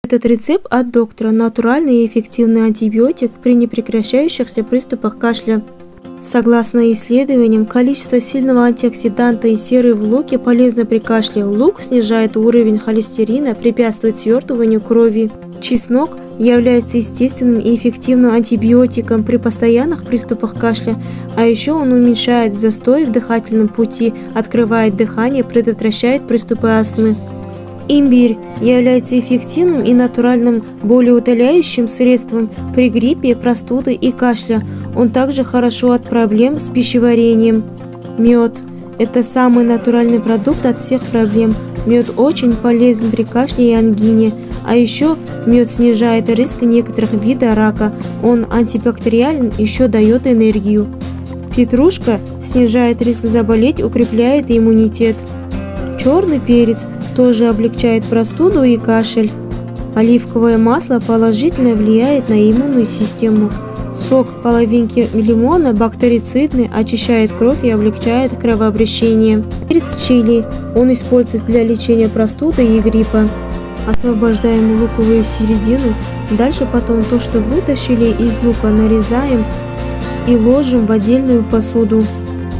Этот рецепт от доктора – натуральный и эффективный антибиотик при непрекращающихся приступах кашля. Согласно исследованиям, количество сильного антиоксиданта и серы в луке полезно при кашле. Лук снижает уровень холестерина, препятствует свертыванию крови. Чеснок является естественным и эффективным антибиотиком при постоянных приступах кашля, а еще он уменьшает застой в дыхательном пути, открывает дыхание, предотвращает приступы астмы. Имбирь является эффективным и натуральным болеутоляющим средством при гриппе, простуде и кашле. Он также хорошо от проблем с пищеварением. Мед – это самый натуральный продукт от всех проблем. Мед очень полезен при кашле и ангине. А еще мед снижает риск некоторых видов рака. Он антибактериален, еще дает энергию. Петрушка снижает риск заболеть, укрепляет иммунитет. Черный перец тоже облегчает простуду и кашель. Оливковое масло положительно влияет на иммунную систему. Сок половинки лимона бактерицидный, очищает кровь и облегчает кровообращение. Перец чили. Он используется для лечения простуды и гриппа. Освобождаем луковую середину. Дальше потом то, что вытащили из лука, нарезаем и ложим в отдельную посуду.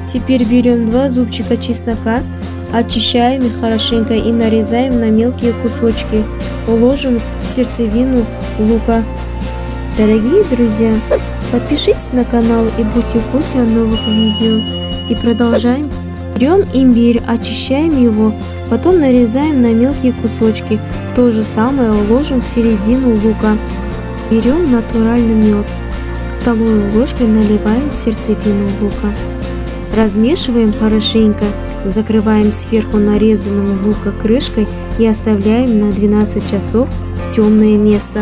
Теперь берем 2 зубчика чеснока, очищаем их хорошенько и нарезаем на мелкие кусочки. Ложим в сердцевину лука. Дорогие друзья, подпишитесь на канал и будьте в курсе о новых видео. И продолжаем. Берем имбирь, очищаем его, потом нарезаем на мелкие кусочки. То же самое ложим в середину лука. Берем натуральный мед. Столовой ложкой наливаем в сердцевину лука. Размешиваем хорошенько. Закрываем сверху нарезанного лука крышкой и оставляем на 12 часов в темное место.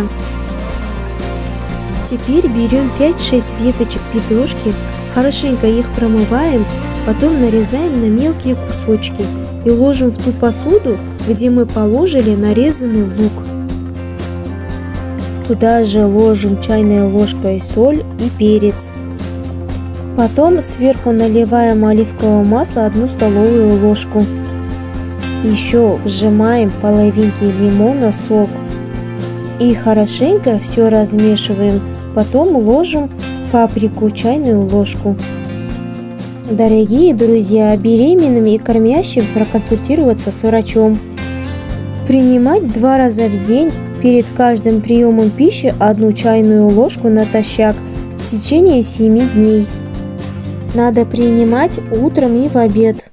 Теперь берем 5-6 веточек петрушки, хорошенько их промываем, потом нарезаем на мелкие кусочки и ложим в ту посуду, где мы положили нарезанный лук. Туда же ложим чайной ложкой соль и перец. Потом сверху наливаем оливковое масло 1 столовую ложку. Еще вжимаем половинки лимона сок. И хорошенько все размешиваем. Потом ложим паприку чайную ложку. Дорогие друзья, беременным и кормящим проконсультироваться с врачом. Принимать 2 раза в день перед каждым приемом пищи 1 чайную ложку натощак в течение 7 дней. Надо принимать утром и в обед.